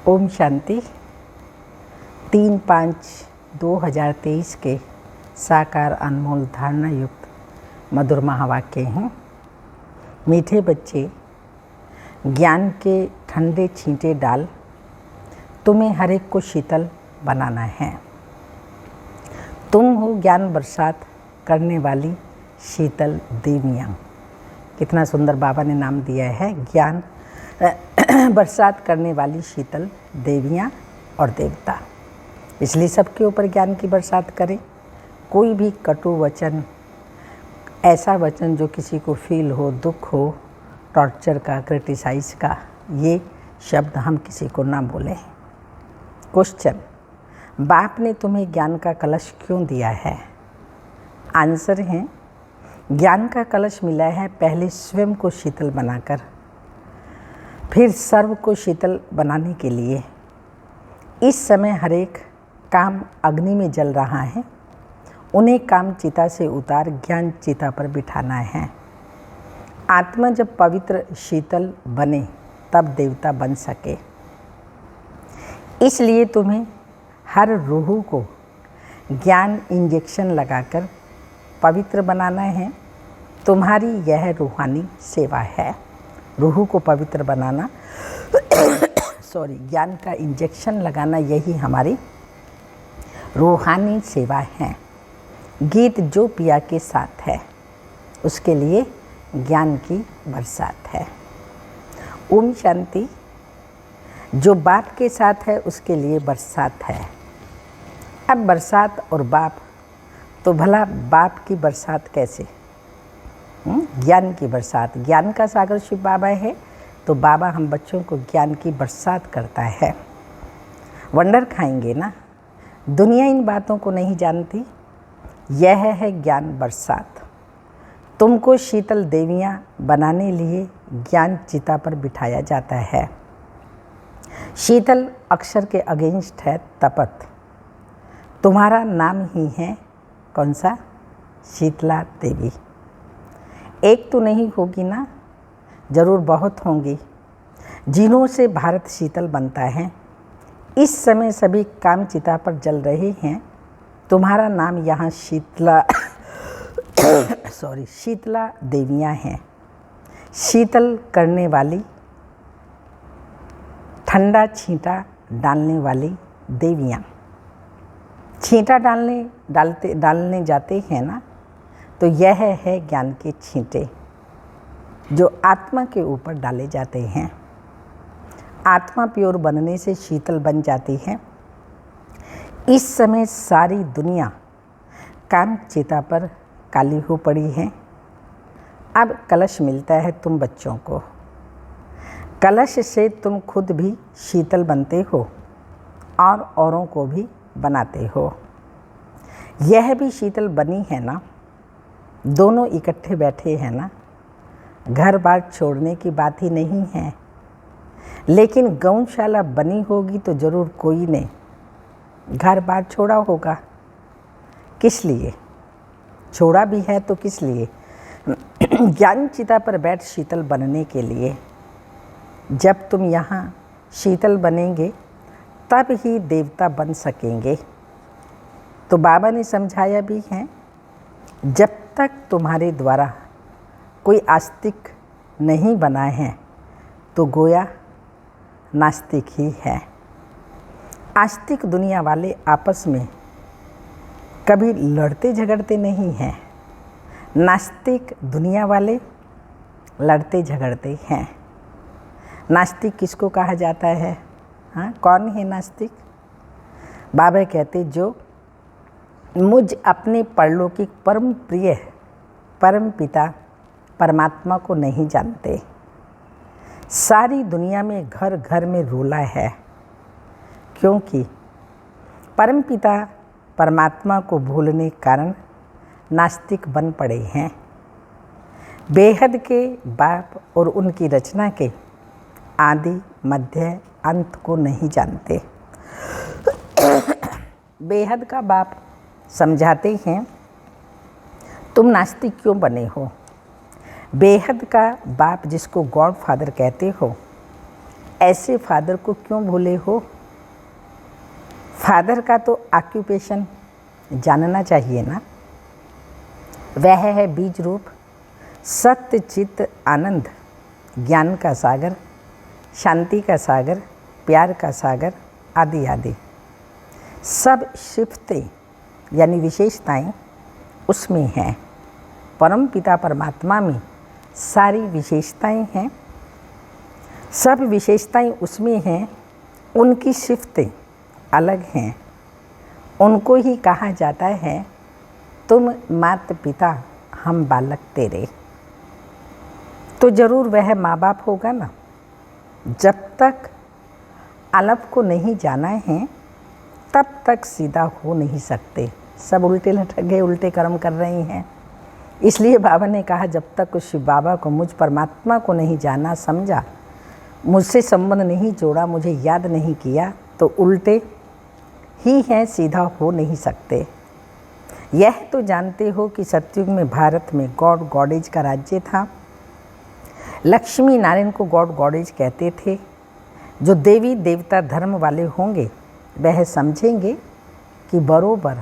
ओम शांति। 3/5/2023 के साकार अनमोल धारणा युक्त मधुर महावाक्य हैं। मीठे बच्चे, ज्ञान के ठंडे छींटे डाल, तुम्हें हर एक को शीतल बनाना है। तुम हो ज्ञान बरसात करने वाली शीतल देवियाँ। कितना सुंदर बाबा ने नाम दिया है, ज्ञान बरसात करने वाली शीतल देवियाँ और देवता। इसलिए सबके ऊपर ज्ञान की बरसात करें। कोई भी कटु वचन, ऐसा वचन जो किसी को फील हो, दुख हो, टॉर्चर का, क्रिटिसाइज का, ये शब्द हम किसी को ना बोलें। क्वेश्चन: बाप ने तुम्हें ज्ञान का कलश क्यों दिया है? आंसर है, ज्ञान का कलश मिला है पहले स्वयं को शीतल बनाकर, फिर सर्व को शीतल बनाने के लिए। इस समय हर एक काम अग्नि में जल रहा है, उन्हें काम चिता से उतार ज्ञान चिता पर बिठाना है। आत्मा जब पवित्र शीतल बने तब देवता बन सके। इसलिए तुम्हें हर रूह को ज्ञान इंजेक्शन लगाकर पवित्र बनाना है। तुम्हारी यह रूहानी सेवा है। रूह को पवित्र बनाना ज्ञान का इंजेक्शन लगाना, यही हमारी रूहानी सेवा है। गीत जो पिया के साथ है, उसके लिए ज्ञान की बरसात है। ओम शांति। जो बाप के साथ है उसके लिए बरसात है। अब बरसात और बाप, तो भला बाप की बरसात कैसे? ज्ञान की बरसात। ज्ञान का सागर शिव बाबा है, तो बाबा हम बच्चों को ज्ञान की बरसात करता है। वंडर खाएंगे ना। दुनिया इन बातों को नहीं जानती। यह है ज्ञान बरसात। तुमको शीतल देवियाँ बनाने लिए ज्ञान चिता पर बिठाया जाता है। शीतल अक्षर के अगेंस्ट है तपत। तुम्हारा नाम ही है कौन सा? शीतला देवी। एक तो नहीं होगी ना, जरूर बहुत होंगी जिन्हों से भारत शीतल बनता है। इस समय सभी काम चिता पर जल रहे हैं। तुम्हारा नाम यहाँ शीतला देवियाँ हैं। शीतल करने वाली, ठंडा छींटा डालने वाली देवियाँ। छींटा डालने जाते हैं ना, तो यह है ज्ञान के छींटे जो आत्मा के ऊपर डाले जाते हैं। आत्मा प्योर बनने से शीतल बन जाती है। इस समय सारी दुनिया काम चिता पर काली हो पड़ी है। अब कलश मिलता है तुम बच्चों को। कलश से तुम खुद भी शीतल बनते हो और औरों को भी बनाते हो। यह भी शीतल बनी है ना। दोनों इकट्ठे बैठे हैं ना। घर बार छोड़ने की बात ही नहीं है। लेकिन गौशाला बनी होगी तो ज़रूर कोई ने घर बार छोड़ा होगा। किस लिए छोड़ा भी है? तो किस लिए? ज्ञान चिता पर बैठ शीतल बनने के लिए। जब तुम यहाँ शीतल बनेंगे तब ही देवता बन सकेंगे। तो बाबा ने समझाया भी है, जब तक तुम्हारे द्वारा कोई आस्तिक नहीं बना है तो गोया नास्तिक ही है। आस्तिक दुनिया वाले आपस में कभी लड़ते झगड़ते नहीं हैं। नास्तिक दुनिया वाले लड़ते झगड़ते हैं। नास्तिक किसको कहा जाता है? हाँ, कौन है नास्तिक? बाबा कहते, जो मुझ अपने परलौकिक परम प्रिय परम पिता परमात्मा को नहीं जानते। सारी दुनिया में घर घर में रोला है, क्योंकि परम पिता परमात्मा को भूलने के कारण नास्तिक बन पड़े हैं। बेहद के बाप और उनकी रचना के आदि मध्य अंत को नहीं जानते। बेहद का बाप समझाते हैं, तुम नास्तिक क्यों बने हो? बेहद का बाप, जिसको गॉड फादर कहते हो, ऐसे फादर को क्यों भूले हो? फादर का तो ऑक्यूपेशन जानना चाहिए ना। वह है बीज रूप, सत्य चित्त आनंद, ज्ञान का सागर, शांति का सागर, प्यार का सागर, आदि आदि। सब सिफतें यानी विशेषताएं उसमें हैं। परम पिता परमात्मा में सारी विशेषताएं हैं। सब विशेषताएं उसमें हैं, उनकी सिफतें अलग हैं। उनको ही कहा जाता है तुम माता पिता हम बालक तेरे। तो जरूर वह माँ बाप होगा ना। जब तक अलग को नहीं जाना है तब तक सीधा हो नहीं सकते। सब उल्टे लटके उल्टे कर्म कर रहे हैं। इसलिए बाबा ने कहा जब तक उस शिव बाबा को, मुझ परमात्मा को नहीं जाना समझा, मुझसे संबंध नहीं जोड़ा, मुझे याद नहीं किया, तो उल्टे ही हैं, सीधा हो नहीं सकते। यह तो जानते हो कि सतयुग में भारत में गॉड गॉडेज का राज्य था। लक्ष्मी नारायण को गॉड गॉडेज कहते थे। जो देवी देवता धर्म वाले होंगे वह समझेंगे कि बरोबर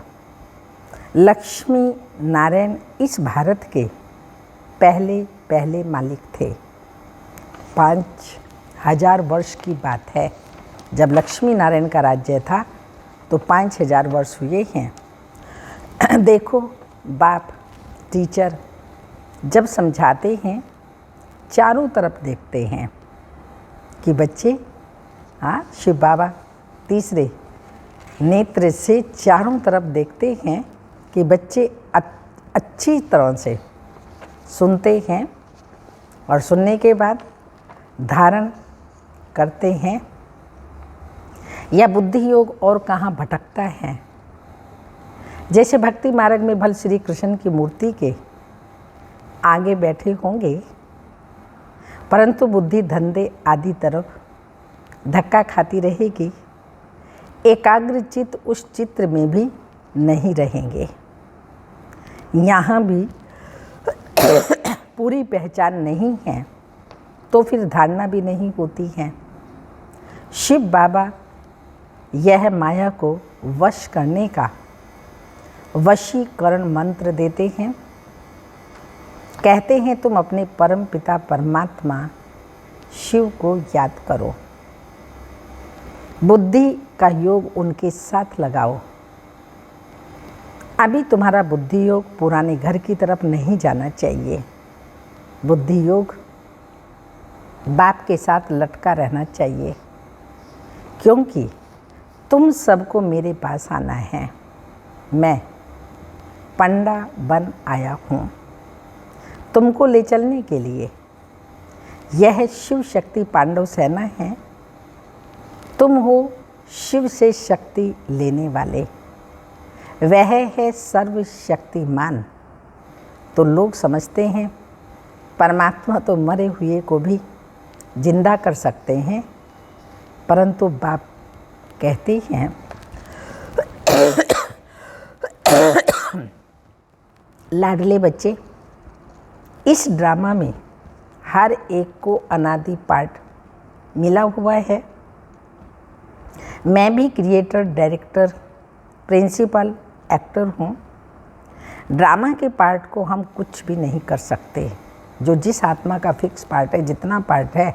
लक्ष्मी नारायण इस भारत के पहले पहले मालिक थे। 5000 वर्ष की बात है। जब लक्ष्मी नारायण का राज्य था तो 5000 वर्ष हुए हैं। देखो बाप टीचर जब समझाते हैं चारों तरफ देखते हैं कि बच्चे, हाँ शिव बाबा तीसरे नेत्र से चारों तरफ देखते हैं कि बच्चे अच्छी तरह से सुनते हैं और सुनने के बाद धारण करते हैं। या बुद्धि योग और कहाँ भटकता है। जैसे भक्ति मार्ग में भल श्री कृष्ण की मूर्ति के आगे बैठे होंगे, परंतु बुद्धि धंधे आदि तरफ धक्का खाती रहेगी। एकाग्र चित्त उस चित्र में भी नहीं रहेंगे। यहाँ भी पूरी पहचान नहीं है तो फिर धारणा भी नहीं होती है। शिव बाबा यह माया को वश करने का वशीकरण मंत्र देते हैं। कहते हैं तुम अपने परम पिता परमात्मा शिव को याद करो, बुद्धि का योग उनके साथ लगाओ। अभी तुम्हारा बुद्धि योग पुराने घर की तरफ नहीं जाना चाहिए। बुद्धि योग बाप के साथ लटका रहना चाहिए, क्योंकि तुम सबको मेरे पास आना है। मैं पंडा बन आया हूँ तुमको ले चलने के लिए। यह शिव शक्ति पांडव सेना है। तुम हो शिव से शक्ति लेने वाले। वह है सर्वशक्तिमान। तो लोग समझते हैं परमात्मा तो मरे हुए को भी जिंदा कर सकते हैं, परंतु बाप कहते हैं लाडले बच्चे, इस ड्रामा में हर एक को अनादि पार्ट मिला हुआ है। मैं भी क्रिएटर, डायरेक्टर, प्रिंसिपल, एक्टर हूँ। ड्रामा के पार्ट को हम कुछ भी नहीं कर सकते। जो जिस आत्मा का फिक्स पार्ट है, जितना पार्ट है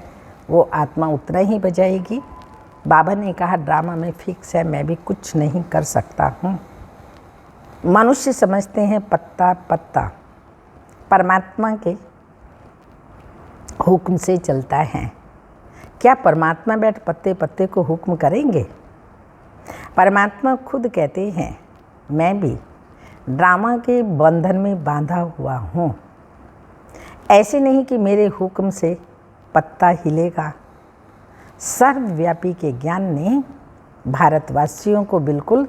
वो आत्मा उतना ही बजाएगी। बाबा ने कहा ड्रामा में फिक्स है, मैं भी कुछ नहीं कर सकता हूँ। मनुष्य समझते हैं पत्ता पत्ता परमात्मा के हुक्म से चलता है। क्या परमात्मा बैठ पत्ते पत्ते को हुक्म करेंगे? परमात्मा खुद कहते हैं मैं भी ड्रामा के बंधन में बांधा हुआ हूँ। ऐसे नहीं कि मेरे हुक्म से पत्ता हिलेगा। सर्वव्यापी के ज्ञान ने भारतवासियों को बिल्कुल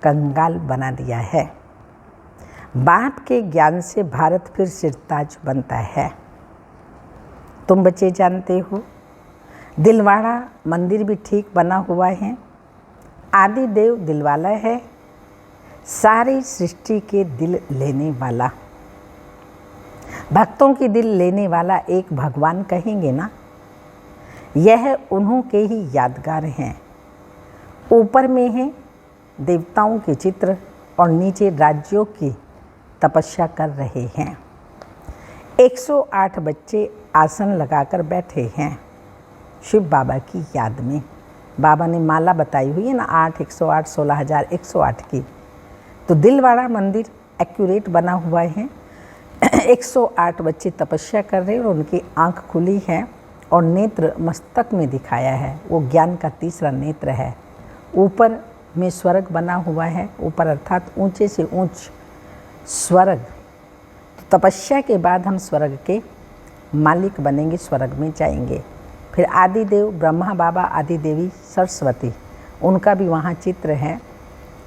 कंगाल बना दिया है। बाप के ज्ञान से भारत फिर सिरताज बनता है। तुम बच्चे जानते हो दिलवाड़ा मंदिर भी ठीक बना हुआ है। आदि देव दिलवाला है, सारी सृष्टि के दिल लेने वाला। भक्तों की दिल लेने वाला एक भगवान कहेंगे ना। यह उन्हों के ही यादगार हैं। ऊपर में हैं देवताओं के चित्र और नीचे राज्यों की तपस्या कर रहे हैं। 108 बच्चे आसन लगाकर बैठे हैं शिव बाबा की याद में। बाबा ने माला बताई हुई है ना, 8, 108, 16,108 की। तो दिलवाड़ा मंदिर एक्यूरेट बना हुआ है। 108 बच्चे तपस्या कर रहे हैं और उनकी आंख खुली है और नेत्र मस्तक में दिखाया है। वो ज्ञान का तीसरा नेत्र है। ऊपर में स्वर्ग बना हुआ है, ऊपर अर्थात ऊंचे से ऊंच स्वर्ग। तो तपस्या के बाद हम स्वर्ग के मालिक बनेंगे, स्वर्ग में जाएंगे। फिर आदिदेव ब्रह्मा बाबा, आदि देवी सरस्वती, उनका भी वहाँ चित्र है।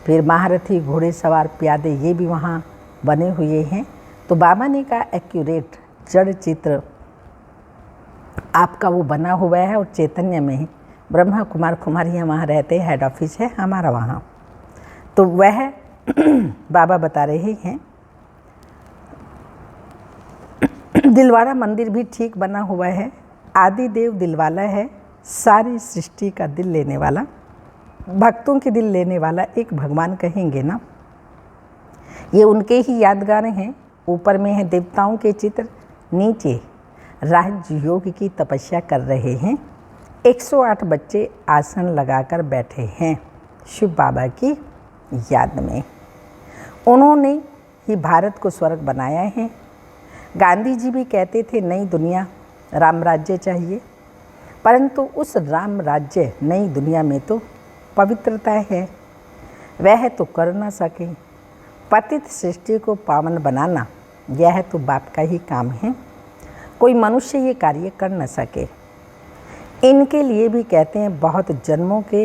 फिर महारथी, घोड़ेसवार, प्यादे, ये भी वहाँ बने हुए हैं। तो बाबा ने कहा एक्यूरेट जड़ चित्र आपका वो बना हुआ है और चैतन्य में ही ब्रह्मा कुमार कुमारियाँ वहाँ रहते हैं, हेड ऑफिस है हमारा वहाँ। तो वह बाबा बता रहे हैं। दिलवाड़ा मंदिर भी ठीक बना हुआ है। आदि देव दिलवाला है, सारी सृष्टि का दिल लेने वाला, भक्तों के दिल लेने वाला एक भगवान कहेंगे ना। ये उनके ही यादगार हैं। ऊपर में है देवताओं के चित्र, नीचे राजयोग की तपस्या कर रहे हैं। 108 बच्चे आसन लगाकर बैठे हैं शिव बाबा की याद में। उन्होंने ही भारत को स्वर्ग बनाया है। गांधी जी भी कहते थे नई दुनिया, राम राज्य चाहिए, परंतु उस राम राज्य नई दुनिया में तो पवित्रता है, वह तो कर न सके। पतित सृष्टि को पावन बनाना यह तो बाप का ही काम है, कोई मनुष्य ये कार्य कर न सके। इनके लिए भी कहते हैं बहुत जन्मों के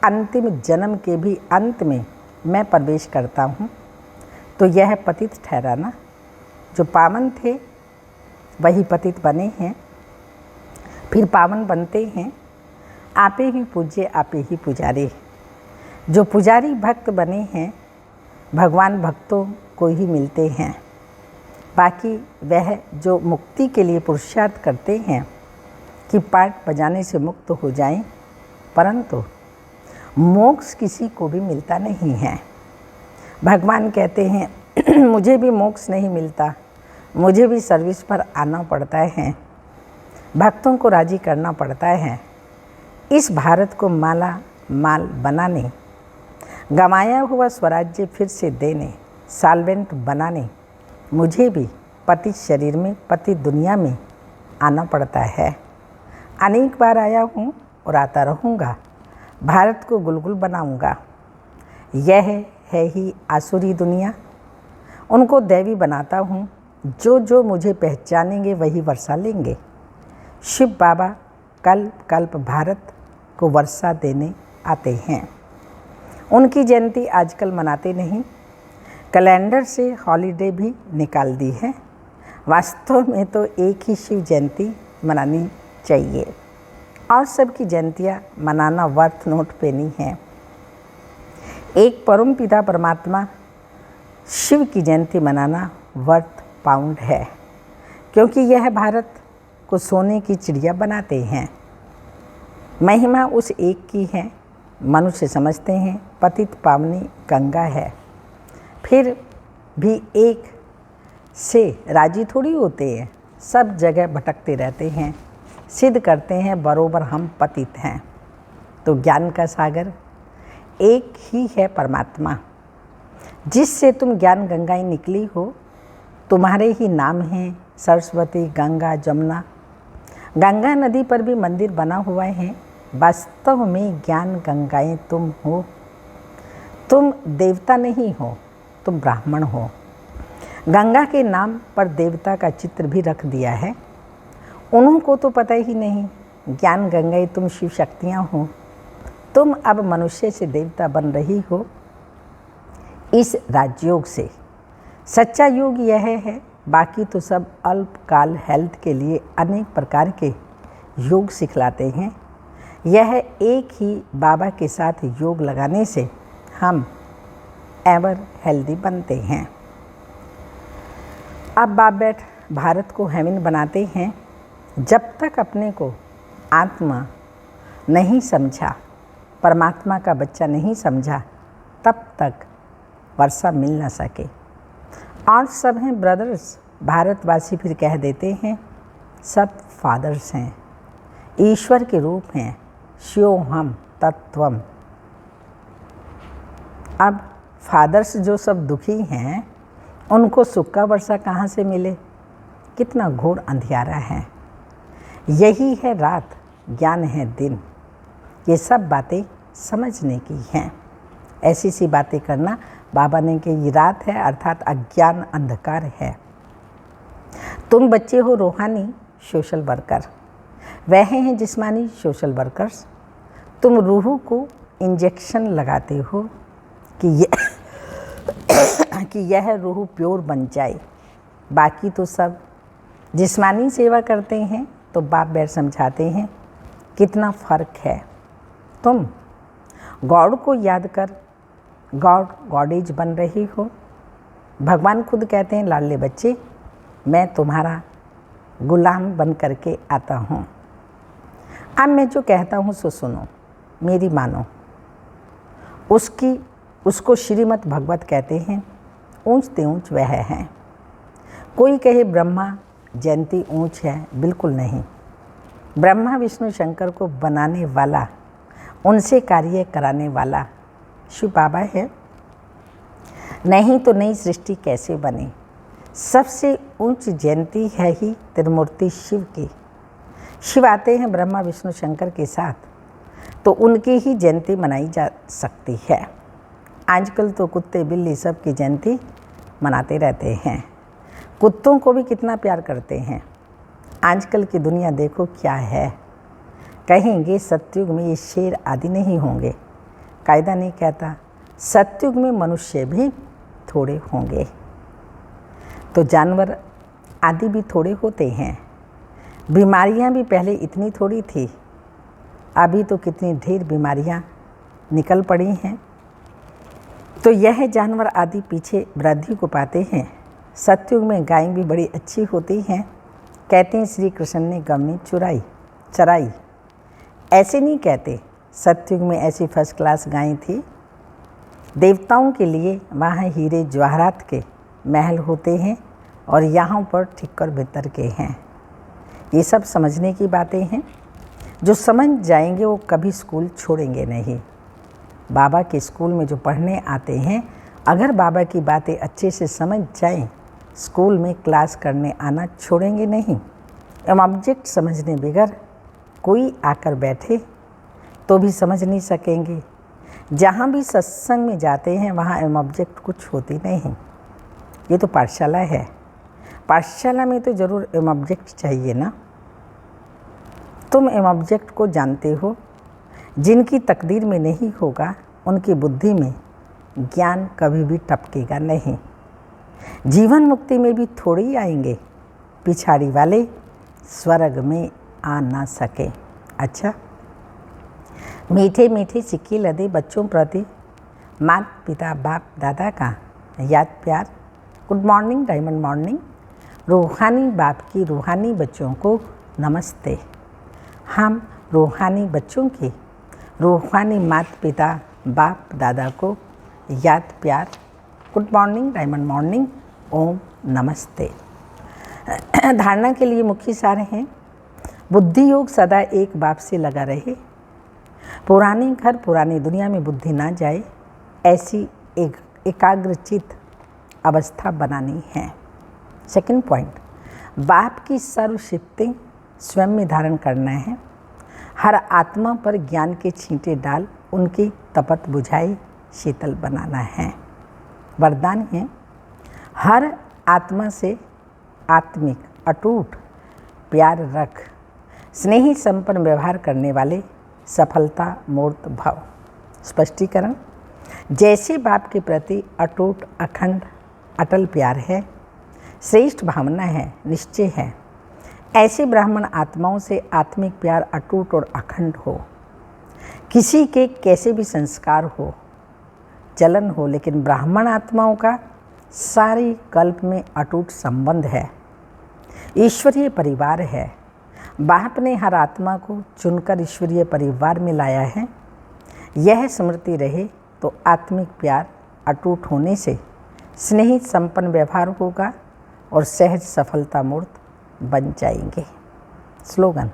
अंतिम जन्म के भी अंत में मैं प्रवेश करता हूँ। तो यह पतित ठहराना, जो पावन थे वही पतित बने हैं, फिर पावन बनते हैं। आपे ही पूज्य आपे ही पुजारी। जो पुजारी भक्त बने हैं भगवान भक्तों को ही मिलते हैं। बाकी वह जो मुक्ति के लिए पुरुषार्थ करते हैं कि पाठ बजाने से मुक्त हो जाएं, परंतु मोक्ष किसी को भी मिलता नहीं है। भगवान कहते हैं मुझे भी मोक्ष नहीं मिलता, मुझे भी सर्विस पर आना पड़ता है, भक्तों को राजी करना पड़ता है। इस भारत को माला माल बनाने, गंवाया हुआ स्वराज्य फिर से देने, सॉल्वेंट बनाने मुझे भी पति शरीर में, पति दुनिया में आना पड़ता है। अनेक बार आया हूँ और आता रहूँगा। भारत को गुलगुल बनाऊँगा। यह है ही आसुरी दुनिया, उनको दैवी बनाता हूँ। जो जो मुझे पहचानेंगे वही वर्षा लेंगे। शिव बाबा कल्प कल्प भारत को वर्षा देने आते हैं। उनकी जयंती आजकल मनाते नहीं, कैलेंडर से हॉलीडे भी निकाल दी है। वास्तव में तो एक ही शिव जयंती मनानी चाहिए और सबकी जयंतियाँ मनाना वर्थ नोट पे नहीं है। एक परम पिता परमात्मा शिव की जयंती मनाना वर्थ पाउंड है, क्योंकि यह भारत को सोने की चिड़िया बनाते हैं। महिमा उस एक की है, मनुष्य समझते हैं पतित पावनी गंगा है, फिर भी एक से राजी थोड़ी होते हैं। सब जगह भटकते रहते हैं, सिद्ध करते हैं बरोबर हम पतित हैं। तो ज्ञान का सागर एक ही है परमात्मा, जिससे तुम ज्ञान गंगाएं निकली हो। तुम्हारे ही नाम हैं सरस्वती, गंगा, जमुना। गंगा नदी पर भी मंदिर बना हुआ है। वास्तव में ज्ञान गंगाएं तुम हो। तुम देवता नहीं हो, तुम ब्राह्मण हो। गंगा के नाम पर देवता का चित्र भी रख दिया है। उनको तो पता ही नहीं। ज्ञान गंगाएं तुम शिव शक्तियाँ हो। तुम अब मनुष्य से देवता बन रही हो इस राजयोग से। सच्चा योग यह है, बाकी तो सब अल्पकाल हेल्थ के लिए अनेक प्रकार के योग सिखलाते हैं। यह एक ही बाबा के साथ योग लगाने से हम एवर हेल्दी बनते हैं। अब बाप बैठ भारत को हेवन बनाते हैं। जब तक अपने को आत्मा नहीं समझा, परमात्मा का बच्चा नहीं समझा, तब तक वर्षा मिल ना सके। और सब हैं ब्रदर्स, भारतवासी फिर कह देते हैं सब फादर्स हैं, ईश्वर के रूप हैं, शिवोहम तत्वम। अब फादर्स जो सब दुखी हैं उनको सुख का वर्षा कहाँ से मिले? कितना घोर अंधियारा है। यही है रात, ज्ञान है दिन। ये सब बातें समझने की हैं। ऐसी सी बातें करना बाबा ने कि ये रात है अर्थात अज्ञान अंधकार है। तुम बच्चे हो रूहानी सोशल वर्कर, वह हैं जिस्मानी सोशल वर्कर्स। तुम रूह को इंजेक्शन लगाते हो कि यह रूह प्योर बन जाए। बाकी तो सब जिस्मानी सेवा करते हैं तो बाप बैर समझाते हैं कितना फ़र्क है। तुम गॉड को याद कर गॉडेज बन रही हो। भगवान खुद कहते हैं लाडले बच्चे, मैं तुम्हारा गुलाम बन करके आता हूँ। अब मैं जो कहता हूँ सो सुनो, मेरी मानो। उसको श्रीमद् भगवत कहते हैं। ऊंचते ऊंच वह है। कोई कहे ब्रह्मा जयंती ऊंच है, बिल्कुल नहीं। ब्रह्मा विष्णु शंकर को बनाने वाला, उनसे कार्य कराने वाला शिव बाबा है। नहीं तो नई सृष्टि कैसे बने? सबसे ऊंच जयंती है ही त्रिमूर्ति शिव की। शिव आते हैं ब्रह्मा विष्णु शंकर के साथ, तो उनकी ही जयंती मनाई जा सकती है। आजकल तो कुत्ते बिल्ली सब की जयंती मनाते रहते हैं। कुत्तों को भी कितना प्यार करते हैं। आजकल की दुनिया देखो क्या है। कहेंगे सतयुग में ये शेर आदि नहीं होंगे। कायदा नहीं कहता सतयुग में मनुष्य भी थोड़े होंगे, तो जानवर आदि भी थोड़े होते हैं। बीमारियां भी पहले इतनी थोड़ी थी, अभी तो कितनी ढेर बीमारियां निकल पड़ी हैं। तो यह जानवर आदि पीछे वृद्धि को पाते हैं। सतयुग में गाय भी बड़ी अच्छी होती हैं। कहते हैं श्री कृष्ण ने गम चराई। ऐसे नहीं कहते। सतयुग में ऐसी फर्स्ट क्लास गायें थी। देवताओं के लिए वहाँ हीरे जवाहरात के महल होते हैं और यहाँ पर ठिक्कर बितर के हैं। ये सब समझने की बातें हैं। जो समझ जाएंगे वो कभी स्कूल छोड़ेंगे नहीं। बाबा के स्कूल में जो पढ़ने आते हैं, अगर बाबा की बातें अच्छे से समझ जाएं, स्कूल में क्लास करने आना छोड़ेंगे नहीं। ऑब्जेक्ट समझने बगैर कोई आकर बैठे तो भी समझ नहीं सकेंगे। जहाँ भी सत्संग में जाते हैं वहाँ ऑब्जेक्ट कुछ होती नहीं। ये तो पाठशाला है। पाठशाला में तो ज़रूर ऑब्जेक्ट चाहिए ना। तुम ऑब्जेक्ट को जानते हो। जिनकी तकदीर में नहीं होगा उनकी बुद्धि में ज्ञान कभी भी टपकेगा नहीं। जीवन मुक्ति में भी थोड़े ही आएंगे, पिछाड़ी वाले स्वर्ग में आ ना सके। अच्छा, मीठे मीठे सिक्के लदे बच्चों प्रति माता पिता बाप दादा का याद प्यार। Good morning, diamond morning. रूहानी बाप की रूहानी बच्चों को नमस्ते। हम रूहानी बच्चों की रूहानी माता पिता बाप दादा को याद प्यार। गुड मॉर्निंग, डायमंड मॉर्निंग, ओम नमस्ते। धारणा के लिए मुख्य सार हैं। बुद्धि योग सदा एक बाप से लगा रहे। पुराने घर पुरानी दुनिया में बुद्धि ना जाए, ऐसी एक एकाग्रचित अवस्था बनानी है। सेकंड पॉइंट, बाप की सर्वशक्ति स्वयं में धारण करना है। हर आत्मा पर ज्ञान के छींटे डाल उनकी तपत बुझाई शीतल बनाना है। वरदान है, हर आत्मा से आत्मिक अटूट प्यार रख। स्नेही संपन्न व्यवहार करने वाले सफलता मूर्त भव। स्पष्टीकरण, जैसे बाप के प्रति अटूट अखंड अटल प्यार है, श्रेष्ठ भावना है, निश्चय है, ऐसे ब्राह्मण आत्माओं से आत्मिक प्यार अटूट और अखंड हो। किसी के कैसे भी संस्कार हो, चलन हो, लेकिन ब्राह्मण आत्माओं का सारी कल्प में अटूट संबंध है। ईश्वरीय परिवार है। बाप ने हर आत्मा को चुनकर ईश्वरीय परिवार में लाया है। यह स्मृति रहे तो आत्मिक प्यार अटूट होने से स्नेहित संपन्न व्यवहार होगा और सहज सफलता मूर्त बन जाएंगे। स्लोगन: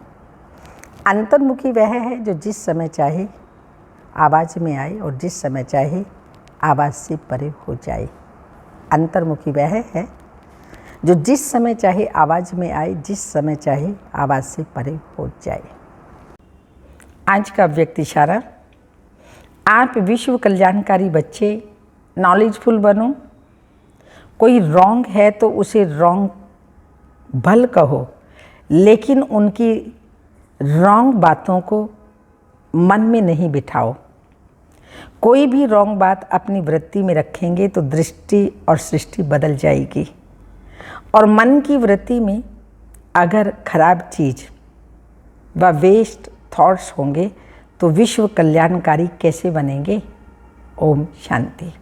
अंतर्मुखी वह है जो जिस समय चाहे आवाज़ में आए और जिस समय चाहे आवाज़ से परे हो जाए। अंतर्मुखी वह है जो जिस समय चाहे आवाज़ में आए, जिस समय चाहे आवाज़ से परे हो जाए। आज का व्यक्ति इशारा: आप विश्व कल्याणकारी बच्चे, नॉलेजफुल बनो। कोई रॉन्ग है तो उसे रॉन्ग भल कहो, लेकिन उनकी रॉन्ग बातों को मन में नहीं बिठाओ। कोई भी रॉन्ग बात अपनी वृत्ति में रखेंगे तो दृष्टि और सृष्टि बदल जाएगी। और मन की वृत्ति में अगर खराब चीज़ व वेस्ट थॉट्स होंगे तो विश्व कल्याणकारी कैसे बनेंगे। ओम शांति।